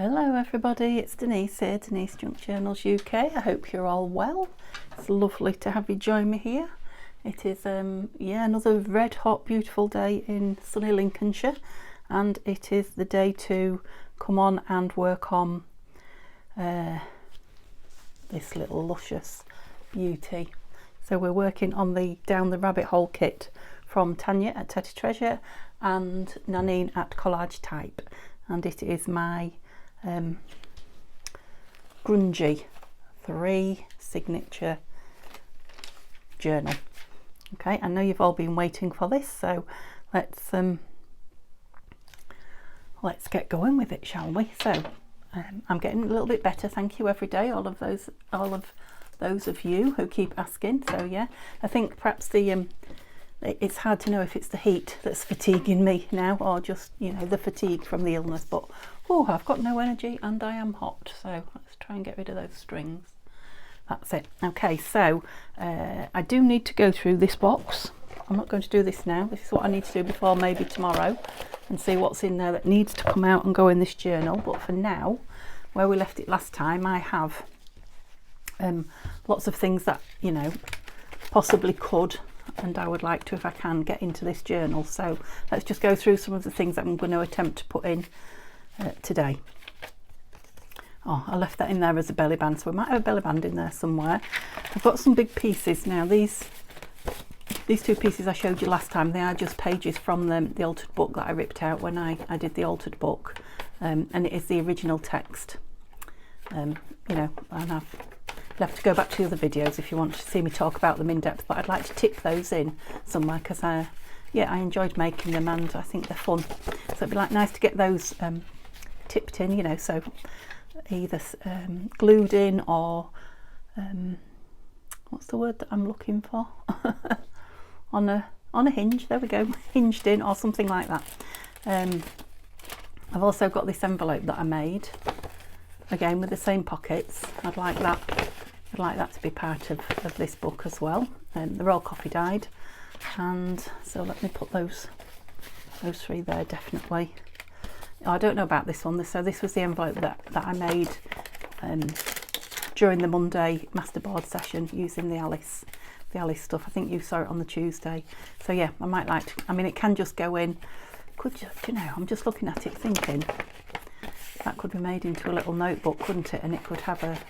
Hello everybody, it's Denise here, Denise Junk Journals UK. I hope you're all well. It's lovely to have you join me here. It is another red hot beautiful day in sunny Lincolnshire, and it is the day to come on and work on this little luscious beauty. So we're working on the Down the Rabbit Hole kit from Tanya at Teddy Treasure and Nanine at Collage Type, and it is my Grungy 3 signature journal. Okay, I know you've all been waiting for this, so let's get going with it, shall we? So I'm getting a little bit better, thank you, every day, all of those of you who keep asking. So yeah, I think perhaps it's hard to know if it's the heat that's fatiguing me now or just, you know, the fatigue from the illness, but I've got no energy and I am hot, so let's try and get rid of those strings. That's it. Okay, so I do need to go through this box. I'm not going to do this now. This is what I need to do before maybe tomorrow and see what's in there that needs to come out and go in this journal. But for now, where we left it last time, I have lots of things that, you know, possibly could, and I would like to, if I can, get into this journal. So let's just go through some of the things that I'm going to attempt to put in today. Oh, I left that in there as a belly band, so we might have a belly band in there somewhere. I've got some big pieces now. These two pieces I showed you last time, they are just pages from the altered book that I ripped out when I did the altered book, and it is the original text. You know, and you'll have to go back to the other videos if you want to see me talk about them in depth, but I'd like to tip those in somewhere because I enjoyed making them and I think they're fun. So it'd be nice to get those tipped in, you know, so either glued in or what's the word that I'm looking for? on a hinge, there we go, hinged in or something like that. I've also got this envelope that I made, again with the same pockets. I'd like that to be part of this book as well. They're all copy dyed, and so let me put those three there definitely. Oh, I don't know about this one. So this was the envelope that I made during the Monday masterboard session using the Alice stuff. I think you saw it on the Tuesday. So yeah, I might like to, I mean, it can just go in. Could you know, I'm just looking at it thinking that could be made into a little notebook, couldn't it? And it could have a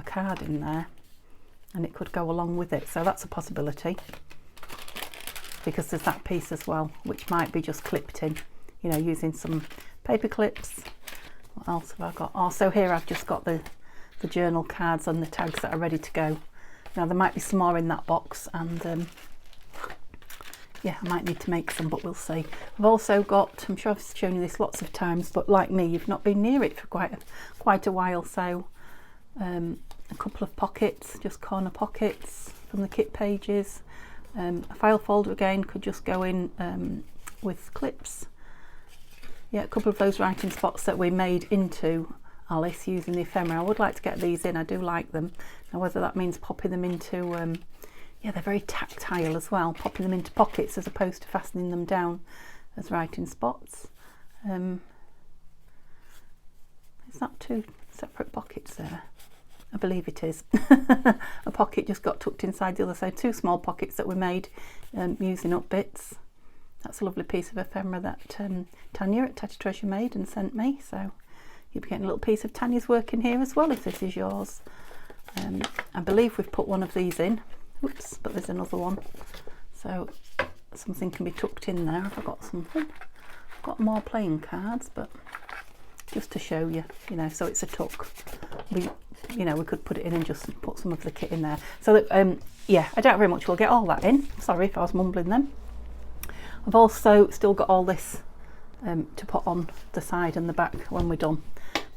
card in there and it could go along with it. So that's a possibility, because there's that piece as well, which might be just clipped in, you know, using some paper clips. What else have I got? Oh, so here I've just got the journal cards and the tags that are ready to go. Now there might be some more in that box, and yeah, I might need to make some, but we'll see. I've also got, I'm sure I've shown you this lots of times, but like me, you've not been near it for quite a while. So a couple of pockets, just corner pockets from the kit pages. A file folder again could just go in with clips. Yeah, a couple of those writing spots that we made into Alice using the ephemera. I would like to get these in, I do like them. Now whether that means popping them into, yeah, they're very tactile as well, popping them into pockets as opposed to fastening them down as writing spots. Is that two separate pockets there? I believe it is. A pocket just got tucked inside the other side. Two small pockets that we made using up bits. That's a lovely piece of ephemera that Tanya at Teddy Treasure made and sent me. So you'll be getting a little piece of Tanya's work in here as well if this is yours. I believe we've put one of these in. Oops, but there's another one. So something can be tucked in there. Have I got something? I've got more playing cards, but just to show you, you know, so it's a tuck. You know, we could put it in and just put some of the kit in there. So that, yeah, I doubt very much we'll get all that in. Sorry if I was mumbling then. I've also still got all this to put on the side and the back when we're done.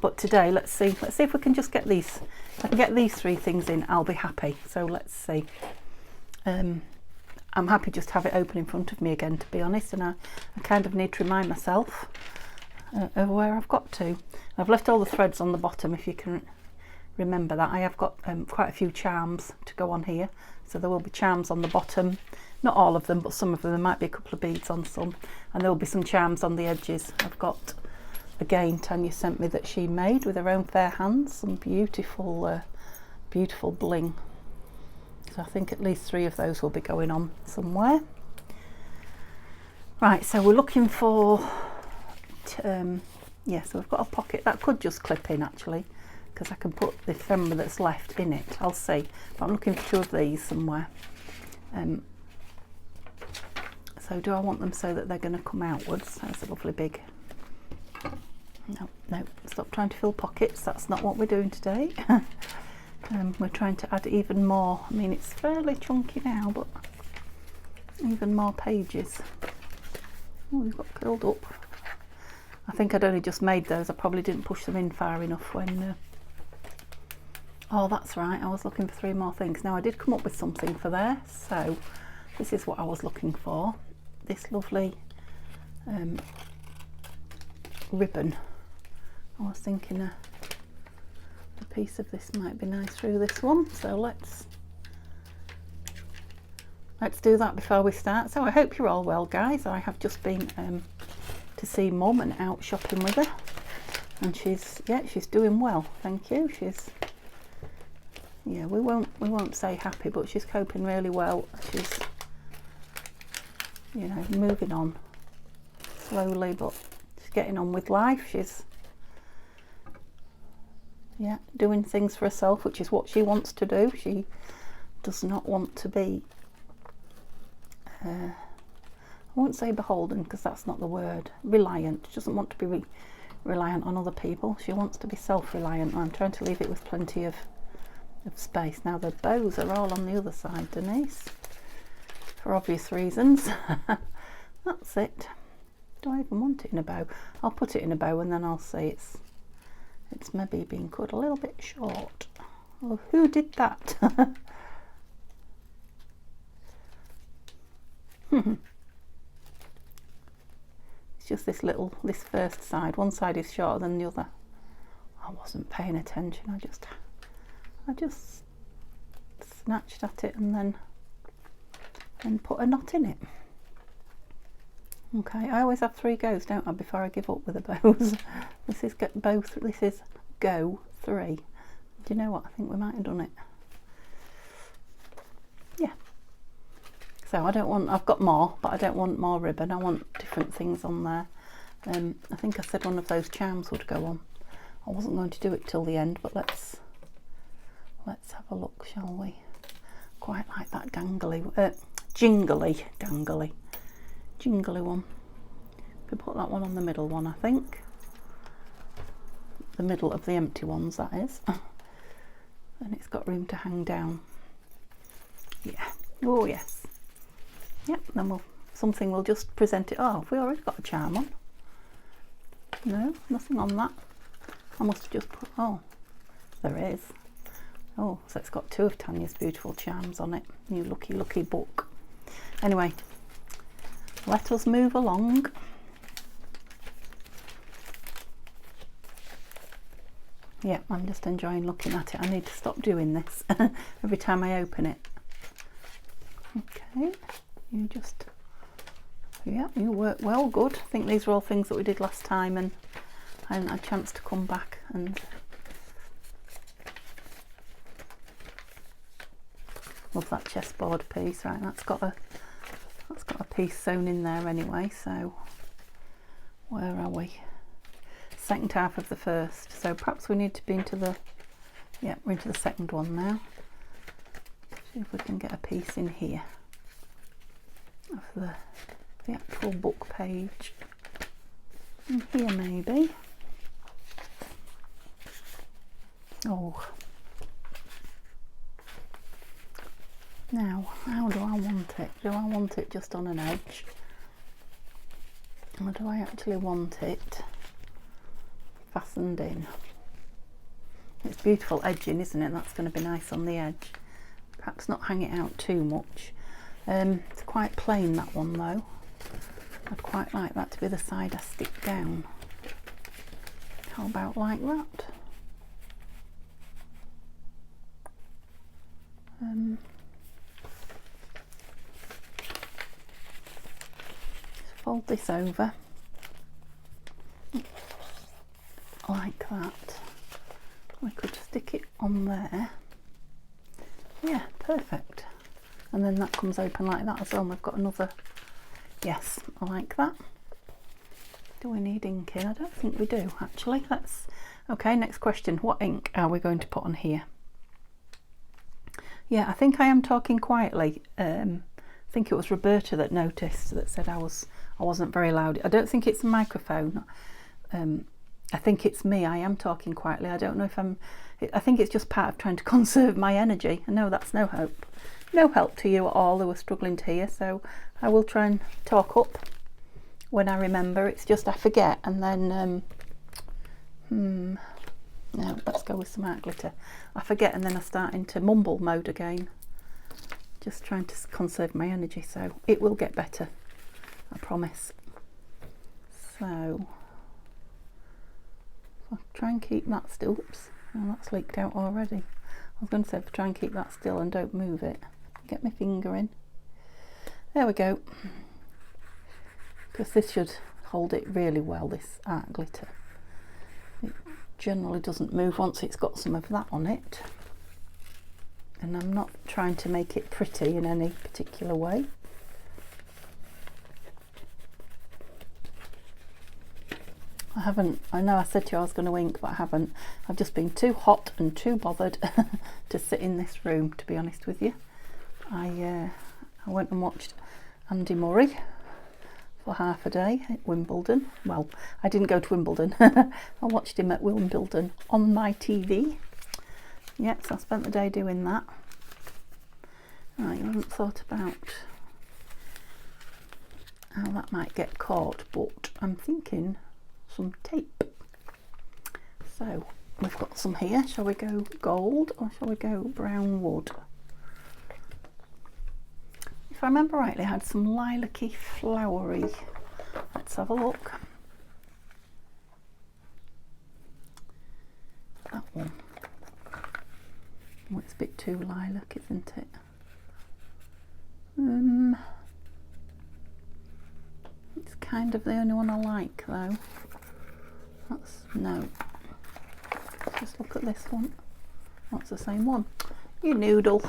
But today, let's see if we can just get these. If I can get these three things in, I'll be happy. So let's see. I'm happy just to have it open in front of me again, to be honest, and I kind of need to remind myself of where I've got to. I've left all the threads on the bottom, if you can remember that. I have got quite a few charms to go on here, so there will be charms on the bottom. Not all of them, but some of them. There might be a couple of beads on some, and there will be some charms on the edges. I've got again Tanya sent me that she made with her own fair hands. Some beautiful beautiful bling. So I think at least 3 of those will be going on somewhere. Right, so we're looking for yeah, so we've got a pocket that could just clip in actually, because I can put the ephemera that's left in it. I'll see, but I'm looking for 2 of these somewhere. So do I want them so that they're going to come outwards? That's a lovely big... No, stop trying to fill pockets. That's not what we're doing today. We're trying to add even more. I mean, it's fairly chunky now, but even more pages. Oh, we've got curled up. I think I'd only just made those. I probably didn't push them in far enough when... Oh, that's right. I was looking for 3 more things. Now, I did come up with something for there. So this is what I was looking for. This lovely ribbon. I was thinking a piece of this might be nice through this one. So let's do that before we start. So I hope you're all well, guys. I have just been to see Mum and out shopping with her, and she's doing well, thank you. She's, yeah, we won't say happy, but she's coping really well. She's, you know, moving on slowly, but she's getting on with life. She's, yeah, doing things for herself, which is what she wants to do. She does not want to be I won't say beholden, because that's not the word. Reliant. She doesn't want to be reliant on other people. She wants to be self-reliant. I'm trying to leave it with plenty of space. Now the bows are all on the other side, Denise, for obvious reasons. That's it. Do I even want it in a bow? I'll put it in a bow and then I'll say it's maybe being cut a little bit short. Oh, who did that? It's just this first side. One side is shorter than the other. I wasn't paying attention. I just snatched at it and then put a knot in it. Okay, I always have 3 goes, don't I, before I give up with the bows. This is go 3. Do you know what? I think we might have done it. Yeah. So I've got more, but I don't want more ribbon. I want different things on there. I think I said one of those charms would go on. I wasn't going to do it till the end, but let's have a look, shall we? Quite like that jingly one. Could put that one on the middle one, I think. The middle of the empty ones, that is. And it's got room to hang down. Yeah. Oh yes. Yep. Then we'll just present it. Oh, have we already got a charm on? No, nothing on that. I must have just put. Oh, there is. Oh, so it's got 2 of Tanya's beautiful charms on it. New lucky book. Anyway, let us move along. Yeah, I'm just enjoying looking at it. I need to stop doing this every time I open it. Okay, you work well, good. I think these are all things that we did last time, and I hadn't had a chance to come back and love that chessboard piece. Right, that's got a piece sewn in there anyway. So where are we? Second half of the first. So perhaps we need to be into the, yeah, we're into the second one now. See if we can get a piece in here of the actual book page. In here maybe. Oh. Now, how do I want it? Do I want it just on an edge? Or do I actually want it fastened in? It's beautiful edging, isn't it? That's going to be nice on the edge. Perhaps not hang it out too much. It's quite plain, that one though. I'd quite like that to be the side I stick down. How about like that? Fold this over. like that. We could stick it on there. Yeah, perfect. And then that comes open like that as well. And we've got another. Yes, I like that. Do we need ink in? I don't think we do, actually. Okay, next question. What ink are we going to put on here? Yeah, I think I am talking quietly. I think it was Roberta that noticed, that said I wasn't very loud. I don't think it's a microphone. I think it's me. I am talking quietly. I don't know if I think it's just part of trying to conserve my energy. I know that's no help to you at all who are struggling to hear, so I will try and talk up when I remember. It's just I forget, and then no, let's go with some art glitter. I forget and then I start into mumble mode again, just trying to conserve my energy, so it will get better, I promise. So I'll try and keep that still. Oops, oh, that's leaked out already. I was going to say try and keep that still and don't move it. Get my finger in. There we go. Because this should hold it really well, this art glitter. It generally doesn't move once it's got some of that on it. And I'm not trying to make it pretty in any particular way. I know I said to you I was going to ink, but I haven't. I've just been too hot and too bothered to sit in this room, to be honest with you. I went and watched Andy Murray for half a day at Wimbledon. Well, I didn't go to Wimbledon. I watched him at Wimbledon on my TV. Yeah, so I spent the day doing that. I haven't thought about how that might get caught, but I'm thinking some tape. So we've got some here. Shall we go gold or shall we go brown wood? If I remember rightly, I had some lilac-y flowery. Let's have a look. That one. Oh, it's a bit too lilac, isn't it? It's kind of the only one I like, though. No. Let's just look at this one. That's the same one. You noodle.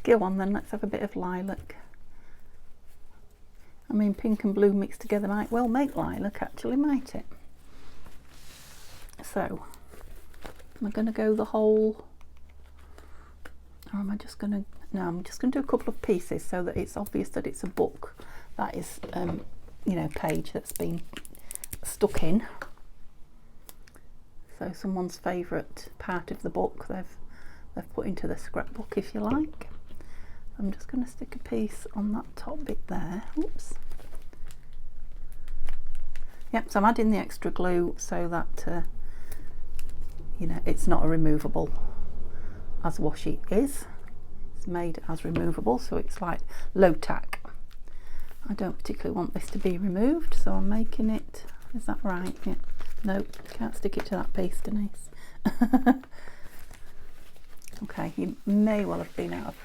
Go on then, let's have a bit of lilac. I mean, pink and blue mixed together might well make lilac, actually, might it? So, am I going to go the whole, or am I just going to, no, I'm just going to do a couple of pieces so that it's obvious that it's a book that is, you know, page that's been stuck in. So someone's favourite part of the book they've put into the scrapbook, if you like. I'm just going to stick a piece on that top bit there. Oops. Yep, so I'm adding the extra glue so that you know, it's not a removable as washi is. It's made as removable, so it's like low tack. I don't particularly want this to be removed, so I'm making it. Is that right? Yeah. No, can't stick it to that piece, Denise. Okay, you may well have been out of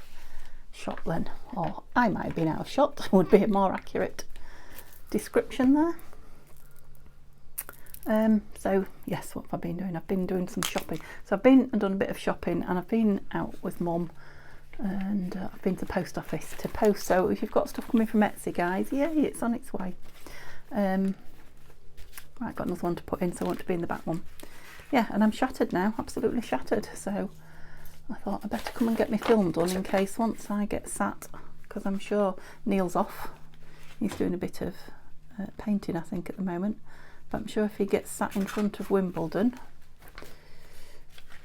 shot then, or I might have been out of shot, would be a more accurate description there. So yes, what have I been doing? I've been doing some shopping. So I've been and done a bit of shopping, and I've been out with Mum, and I've been to the post office to post. So if you've got stuff coming from Etsy, guys, yay, it's on its way. Right, got another one to put in, so I want to be in the back one. Yeah, and I'm shattered now, absolutely shattered. So I thought I'd better come and get my film done in case once I get sat, because I'm sure Neil's off. He's doing a bit of painting, I think, at the moment. But I'm sure if he gets sat in front of Wimbledon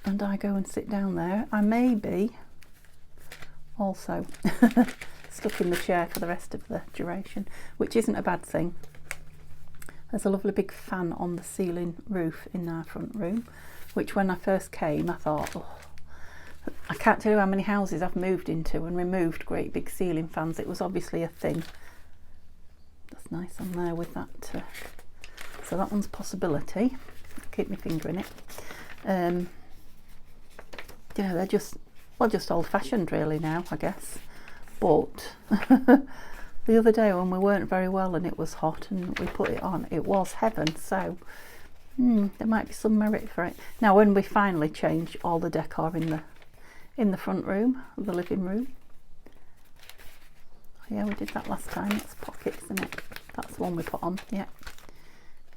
and I go and sit down there, I may be also stuck in the chair for the rest of the duration, which isn't a bad thing. There's a lovely big fan on the ceiling roof in our front room, which when I first came I thought, oh, I can't tell you how many houses I've moved into and removed great big ceiling fans. It was obviously a thing. That's nice on there with that. So that one's a possibility. Keep my finger in it. Yeah, they're just, well, just old-fashioned really now, I guess. But the other day when we weren't very well and it was hot and we put it on, it was heaven. So There might be some merit for it. Now when we finally change all the decor in the front room, the living room. Yeah, we did that last time. It's pockets, isn't it? That's the one we put on. Yeah,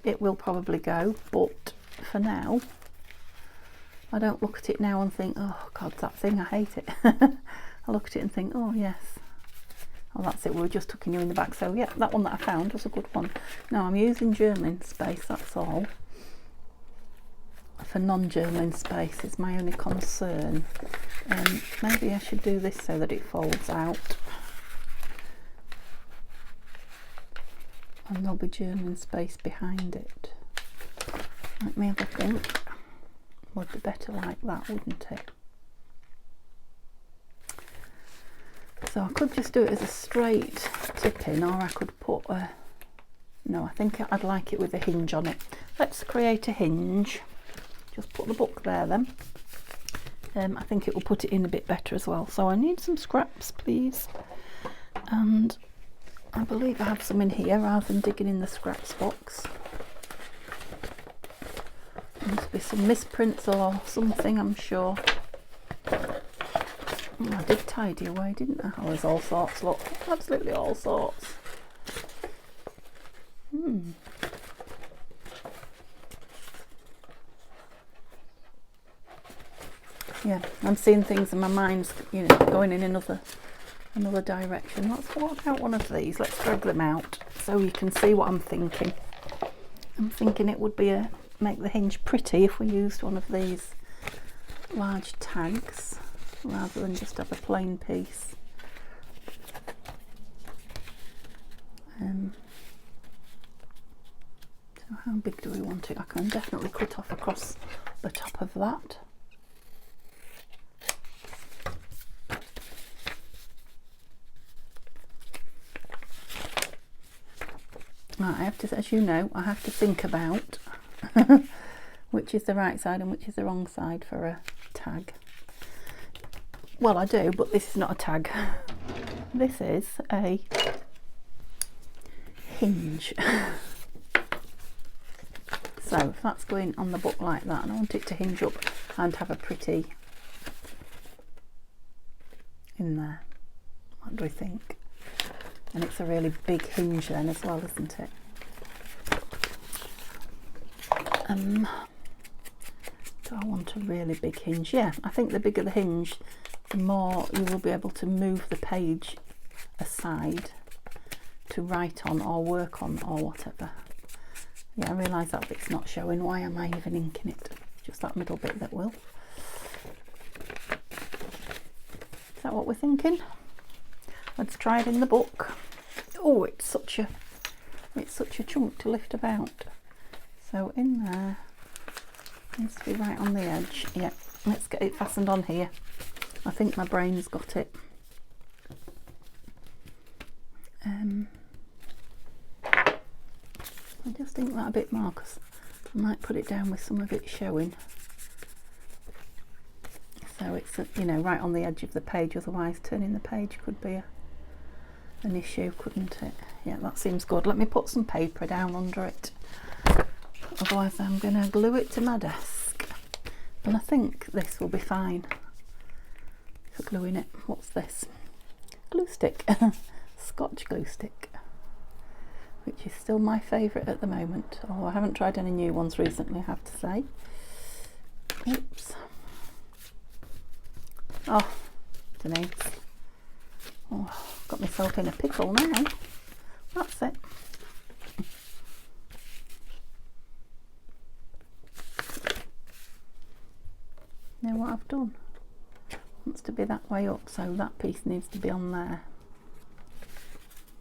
it will probably go, but for now I don't look at it now and think, oh god, that thing, I hate it. I look at it and think, oh yes, oh that's it, we were just tucking you in the back. So yeah, that one that I found was a good one. Now I'm using journaling space, that's all. For non-journaling space is my only concern. Maybe I should do this so that it folds out, and there'll be journaling space behind it. Let me have a think. Would be better like that, wouldn't it? So I could just do it as a straight tip-in, or I could put a... No, I think I'd like it with a hinge on it. Let's create a hinge. Just put the book there then. I think it will put it in a bit better as well. So I need some scraps, please. And I believe I have some in here rather than digging in the scraps box. There must be some misprints or something, I'm sure. Oh, I did tidy away, didn't I? Oh, there's all sorts, look. Absolutely all sorts. Yeah, I'm seeing things and my mind's, you know, going in another direction. Let's walk out one of these. Let's drag them out so you can see what I'm thinking. I'm thinking it would be make the hinge pretty if we used one of these large tags rather than just have a plain piece. So how big do we want it? I can definitely cut off across the top of that. I have to, as you know, I have to think about which is the right side and which is the wrong side for a tag. Well, I do, but this is not a tag. This is a hinge. So if that's going on the book like that, and I want it to hinge up and have a pretty in there. What do we think? And it's a really big hinge then as well, isn't it? Do I want a really big hinge? Yeah, I think the bigger the hinge, the more you will be able to move the page aside to write on or work on or whatever. Yeah, I realise that bit's not showing. Why am I even inking it? Just that middle bit that will. Is that what we're thinking? Let's try it in the book. Oh, it's such a chunk to lift about. So in there, needs to be right on the edge. Yeah, let's get it fastened on here. I think my brain's got it. I just think that a bit more because I might put it down with some of it showing. So it's, you know, right on the edge of the page, otherwise turning the page could be an issue, couldn't it? Yeah, that seems good. Let me put some paper down under it. Otherwise I'm going to glue it to my desk. And I think this will be fine for gluing it. What's this? Glue stick. Scotch glue stick. Which is still my favourite at the moment. Oh, I haven't tried any new ones recently, I have to say. Oops. Oh, Denise. Oh, got myself in a pickle now. That's it. Now what I've done wants to be that way up, so that piece needs to be on there.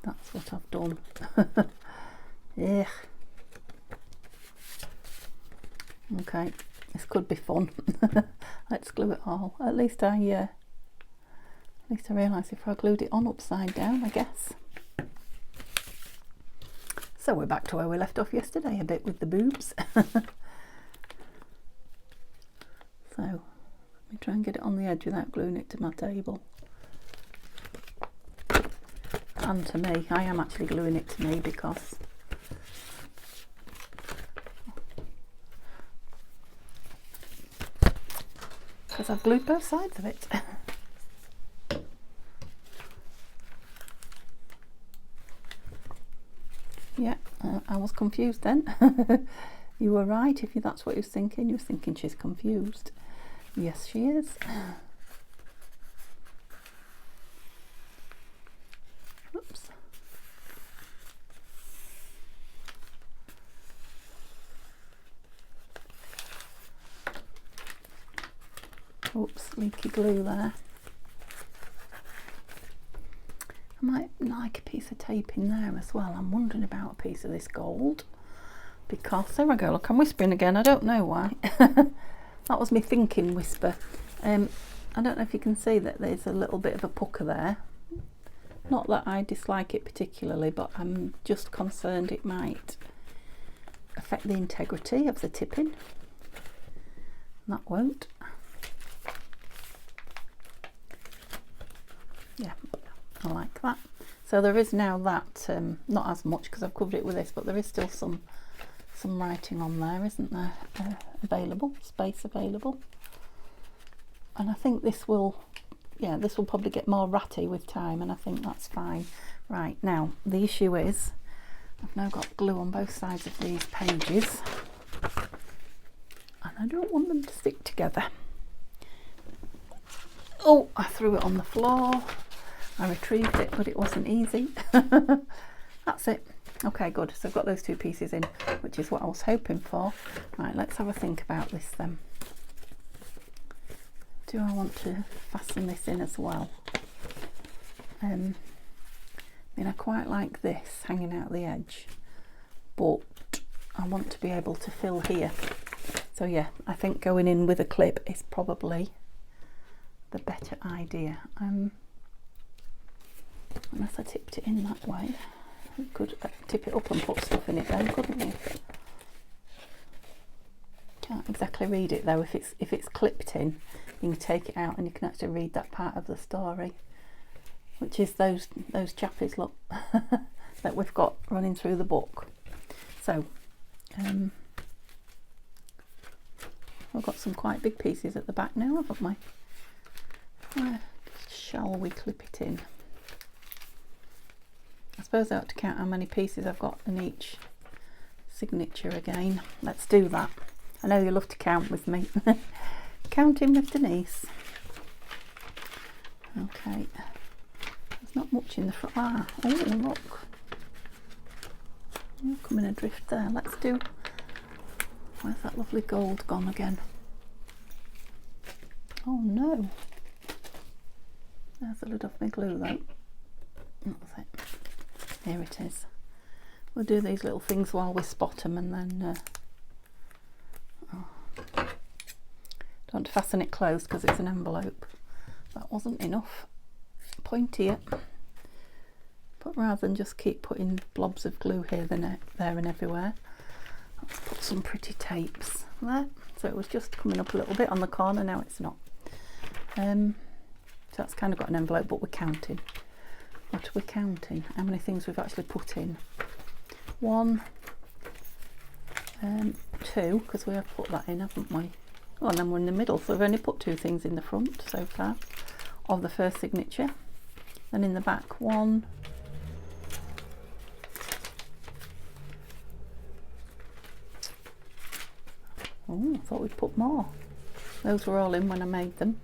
That's what I've done. Yeah. Okay, this could be fun. Let's glue it all. At least I realised if I glued it on upside down, I guess. So we're back to where we left off yesterday, a bit with the boobs. So let me try and get it on the edge without gluing it to my table. And to me, I am actually gluing it to me because because I've glued both sides of it. Yeah, I was confused then. You were right if that's what you was thinking. You were thinking she's confused. Yes, she is. Oops. Oops, leaky glue there. I might like a piece of tape in there as well. I'm wondering about a piece of this gold, because there I go, look, I'm whispering again. I don't know why. That was me thinking whisper. I don't know if you can see that there's a little bit of a pucker there. Not that I dislike it particularly, but I'm just concerned it might affect the integrity of the tipping. That won't. Yeah, I like that. So there is now that, not as much because I've covered it with this, but there is still some writing on there, isn't there? Available, space available. And I think this will, yeah, this will probably get more ratty with time, and I think that's fine. Right, now the issue is I've now got glue on both sides of these pages, and I don't want them to stick together. Oh, I threw it on the floor. I retrieved it, but it wasn't easy. That's it. Okay, good. So I've got those two pieces in, which is what I was hoping for. Right, let's have a think about this then. Do I want to fasten this in as well? I mean, I quite like this hanging out the edge, but I want to be able to fill here. So yeah, I think going in with a clip is probably the better idea. Unless I tipped it in that way. You could tip it up and put stuff in it then, couldn't you? Can't exactly read it though. If it's clipped in, you can take it out and you can actually read that part of the story, which is those chappies, look, that we've got running through the book. So we've got some quite big pieces at the back now, haven't we? Where shall we clip it in? I suppose I ought to count how many pieces I've got in each signature again. Let's do that. I know you love to count with me. Counting with Denise. Okay. There's not much in the front. Ah, oh look. You're coming adrift there. Let's do... Where's that lovely gold gone again? Oh no. There's a lid off my glue though. That's it. Here it is. We'll do these little things while we spot them, and then don't want to fasten it closed because it's an envelope. That wasn't enough pointier. But rather than just keep putting blobs of glue here, there and everywhere, let's put some pretty tapes there. So it was just coming up a little bit on the corner, now it's not. So that's kind of got an envelope, but we're counting. What are we counting? How many things we've actually put in? 1, 2, because we have put that in, haven't we? Oh, and then we're in the middle, so we've only put 2 things in the front so far of the first signature. Then in the back, 1, 2. I thought we'd put more. Those were all in when I made them.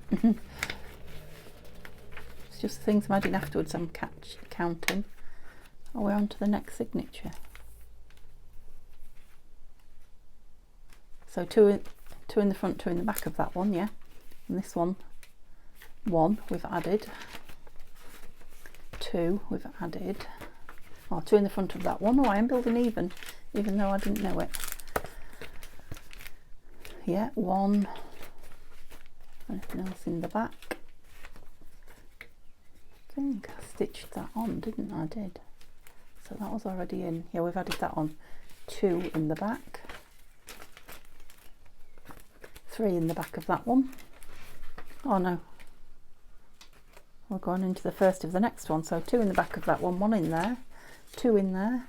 Just things I'm adding afterwards I'm counting. Oh, we're on to the next signature. So two in the front, 2 in the back of that one, yeah. And this one, 1 we've added. 2 we've added. Oh, 2 in the front of that one. Oh, I am building even though I didn't know it. Yeah, 1. Anything else in the back? I think I stitched that on, didn't I? I did. So that was already in. Yeah, we've added that on. 2 in the back. 3 in the back of that one. Oh no. We're going into the first of the next one. So 2 in the back of that one, 1 in there, 2 in there.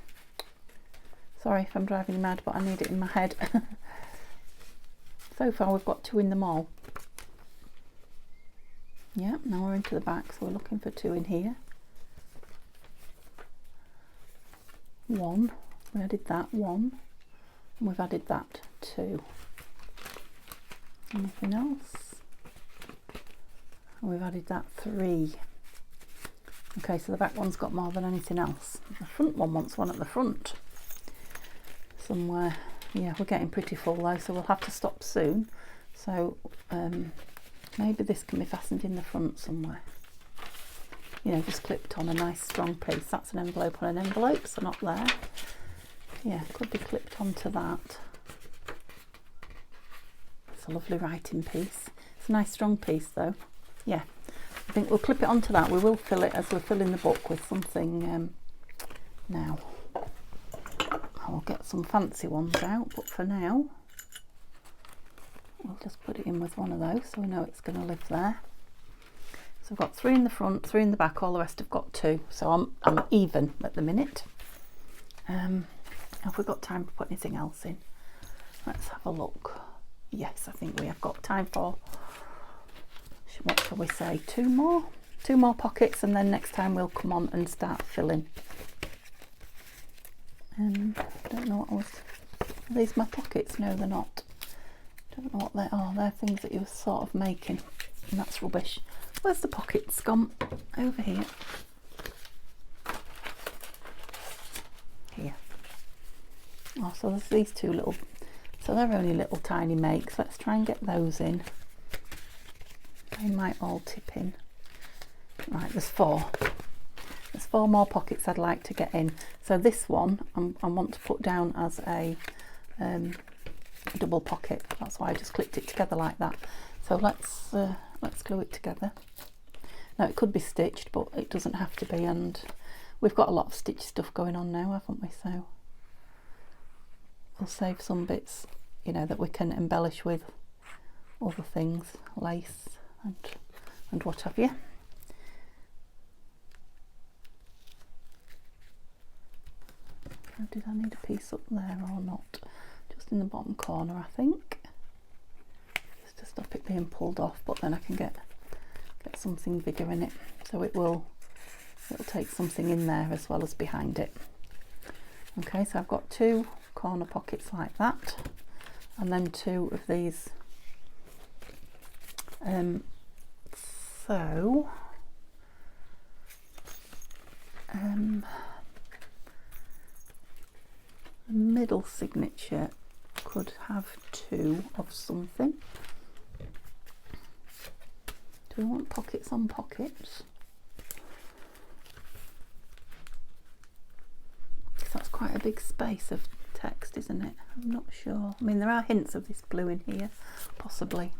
Sorry if I'm driving you mad, but I need it in my head. So far we've got 2 in them all. Yeah, now we're into the back, so we're looking for 2 in here. 1, we added that 1, and we've added that 2. Anything else? And we've added that 3. Okay, so the back one's got more than anything else. The front one wants one at the front somewhere. Yeah, we're getting pretty full though, so we'll have to stop soon. So maybe this can be fastened in the front somewhere. You know, just clipped on a nice strong piece. That's an envelope on an envelope, so not there. Yeah, could be clipped onto that. It's a lovely writing piece. It's a nice strong piece though. Yeah, I think we'll clip it onto that. We will fill it as we're filling the book with something now. I'll get some fancy ones out, but for now we'll just put it in with one of those so we know it's going to live there. So I've got 3 in the front, 3 in the back, all the rest have got 2. So I'm even at the minute. Have we got time to put anything else in? Let's have a look. Yes, I think we have got time for, what shall we say, 2 more? 2 more pockets, and then next time we'll come on and start filling. I don't know what I was... Are these my pockets? No, they're not. Don't know what they are. They're things that you were sort of making, and that's rubbish. Where's the pockets gone? Over here. Here. Oh, so there's these 2 little... So they're only little tiny makes. Let's try and get those in. They might all tip in. Right, there's 4. There's 4 more pockets I'd like to get in. So this one I want to put down as a double pocket. That's why I just clipped it together like that. So let's glue it together. Now it could be stitched, but it doesn't have to be, and we've got a lot of stitch stuff going on now, haven't we? So we'll save some bits, you know, that we can embellish with other things, lace and what have you. Did I need a piece up there or not? Just in the bottom corner, I think, just to stop it being pulled off, but then I can get something bigger in it, so it'll take something in there as well as behind it. Okay, so I've got 2 corner pockets like that, and then 2 of these. The middle signature could have 2 of something. Do we want pockets on pockets? Because that's quite a big space of text, isn't it? I'm not sure. I mean, there are hints of this blue in here, possibly.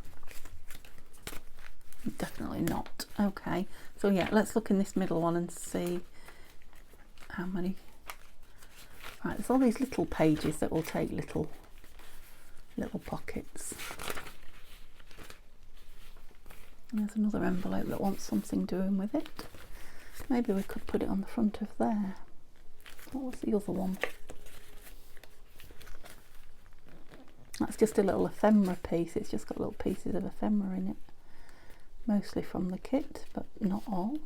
Definitely not. Okay, so yeah, let's look in this middle one and see how many. Right, there's all these little pages that will take little pockets. And there's another envelope that wants something doing with it. Maybe we could put it on the front of there. What was the other one? That's just a little ephemera piece. It's just got little pieces of ephemera in it. Mostly from the kit, but not all.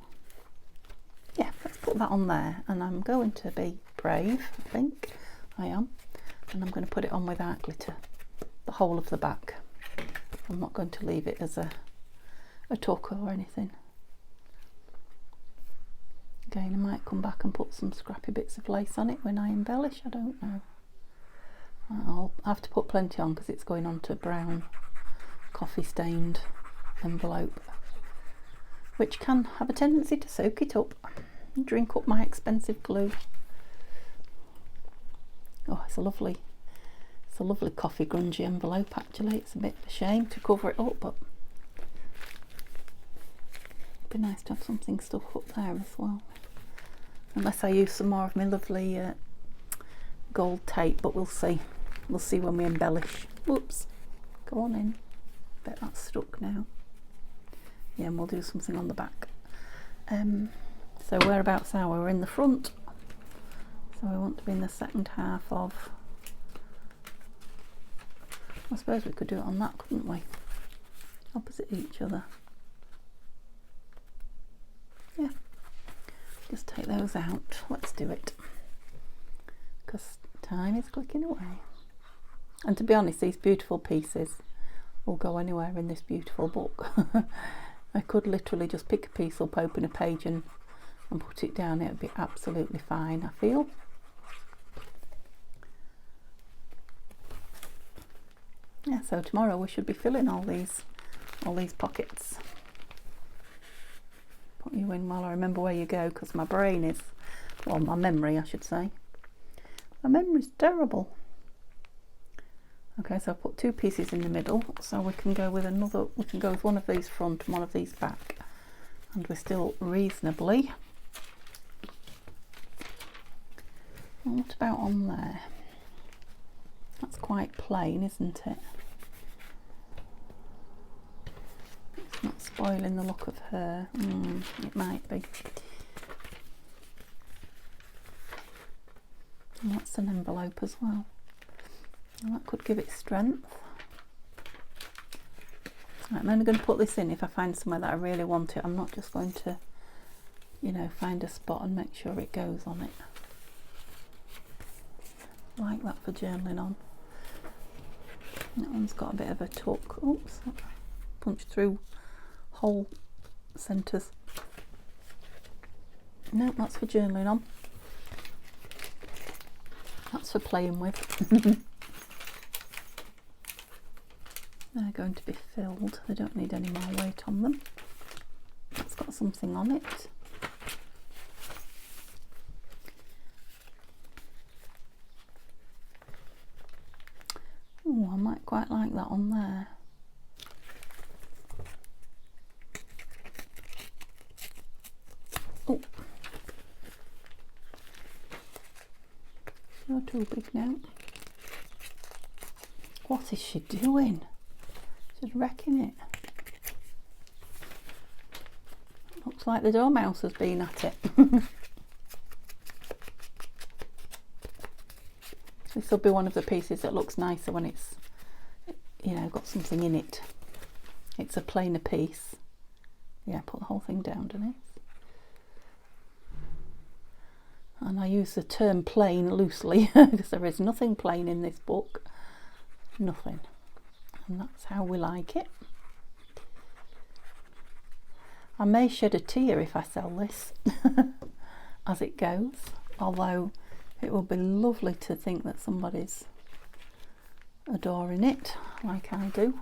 Yeah, let's put that on there, and I'm going to be brave, I think I am, and I'm going to put it on without glitter, the whole of the back. I'm not going to leave it as a tuck or anything. Again, I might come back and put some scrappy bits of lace on it when I embellish, I don't know. I'll have to put plenty on because it's going onto a brown coffee stained envelope, which can have a tendency to soak it up and drink up my expensive glue. Oh, it's a lovely coffee grungy envelope actually. It's a bit of a shame to cover it up, but it'd be nice to have something stuck up there as well. Unless I use some more of my lovely gold tape, but we'll see. We'll see when we embellish. Whoops, go on in. Bet that's stuck now. Yeah, and we'll do something on the back. So whereabouts are we? We're in the front. So we want to be in the second half of... I suppose we could do it on that, couldn't we? Opposite each other. just take those out. Let's do it, because time is clicking away. And to be honest, these beautiful pieces will go anywhere in this beautiful book. I could literally just pick a piece up, open a page and put it down. It would be absolutely fine, I feel. Yeah, so tomorrow we should be filling all these pockets. Put you in while I remember where you go, because my brain is, well, my memory I should say. My memory's terrible. Okay, so I've put 2 pieces in the middle, so we can go with one of these front and one of these back, and we're still reasonably. And what about on there? That's quite plain, isn't it? It's not spoiling the look of her. It might be. And that's an envelope as well. And that could give it strength. Right, I'm only going to put this in if I find somewhere that I really want it. I'm not just going to, you know, find a spot and make sure it goes on it. Like that for journaling on. That one's got a bit of a tuck. Oops, punch through whole centres. No, that's for journaling on. That's for playing with. They're going to be filled. They don't need any more weight on them. It's got something on it. Oh, I might quite like that on there. Oh, you're too big now. What is she doing? She's wrecking it. Looks like the dormouse has been at it. This will be one of the pieces that looks nicer when it's, you know, got something in it. It's a plainer piece. Yeah, put the whole thing down, Denise. And I use the term plain loosely because there is nothing plain in this book. Nothing. And that's how we like it. I may shed a tear if I sell this as it goes, although it will be lovely to think that somebody's adoring it like I do.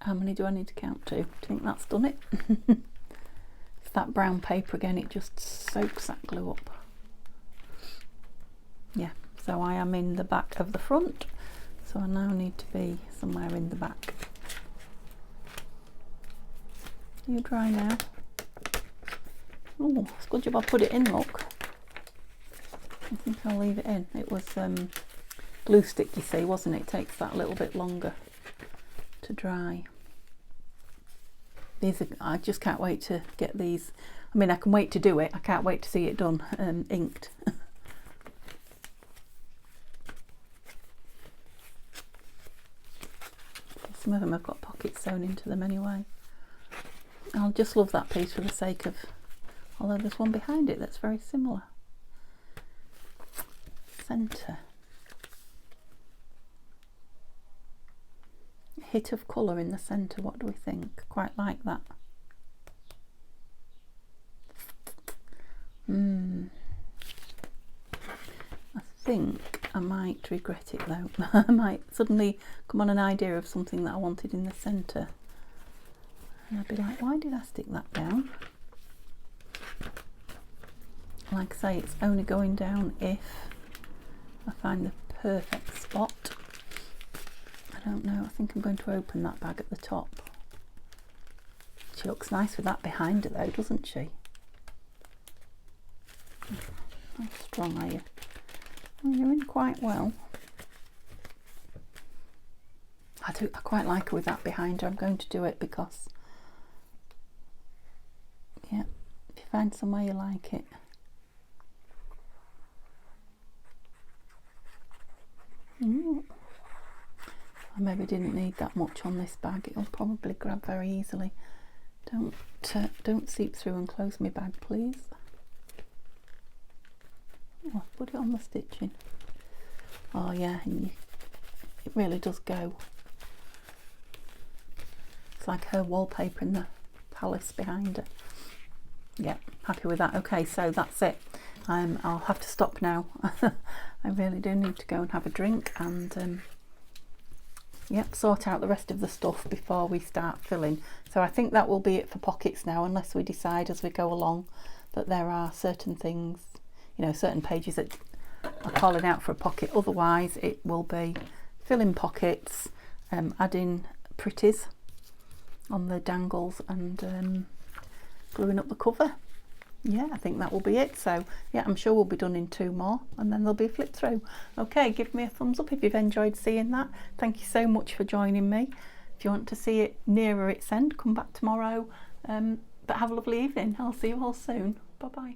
How many do I need to count to? Do you think that's done it? It's that brown paper again, it just soaks that glue up. Yeah, so I am in the back of the front, so I now need to be somewhere in the back. Are you dry now? Oh, it's a good job I put it in, look. I think I'll leave it in. It was glue stick, you see, wasn't it? It takes that a little bit longer to dry. These are, I just can't wait to get these. I mean, I can wait to do it. I can't wait to see it done, inked. Some of them have got pockets sewn into them anyway. I'll just love that piece for the sake of, although there's one behind it that's very similar. Centre. Hit of colour in the centre, what do we think? Quite like that. I think I might regret it though. I might suddenly come on an idea of something that I wanted in the centre. And I'd be like, why did I stick that down? Like I say, it's only going down if I find the perfect spot. I don't know, I think I'm going to open that bag at the top. She looks nice with that behind her though, doesn't she? How strong are you? Well, you're in quite well. I quite like her with that behind her. I'm going to do it because, yeah, if you find somewhere you like it. I maybe didn't need that much on this bag. It'll probably grab very easily. Don't seep through and close my bag, please. Oh, put it on the stitching. Oh yeah, and it really does go. It's like her wallpaper in the palace behind her. Yeah, happy with that. Okay, so that's it. I'll have to stop now. I really do need to go and have a drink and yep, sort out the rest of the stuff before we start filling. So I think that will be it for pockets now, unless we decide as we go along that there are certain things, you know, certain pages that are calling out for a pocket. Otherwise it will be filling pockets, adding pretties on the dangles and gluing up the cover. Yeah, I think that will be it. So yeah, I'm sure we'll be done in 2 more and then there'll be a flip through. Okay, give me a thumbs up if you've enjoyed seeing that. Thank you so much for joining me. If you want to see it nearer its end, come back tomorrow. But have a lovely evening. I'll see you all soon. Bye bye.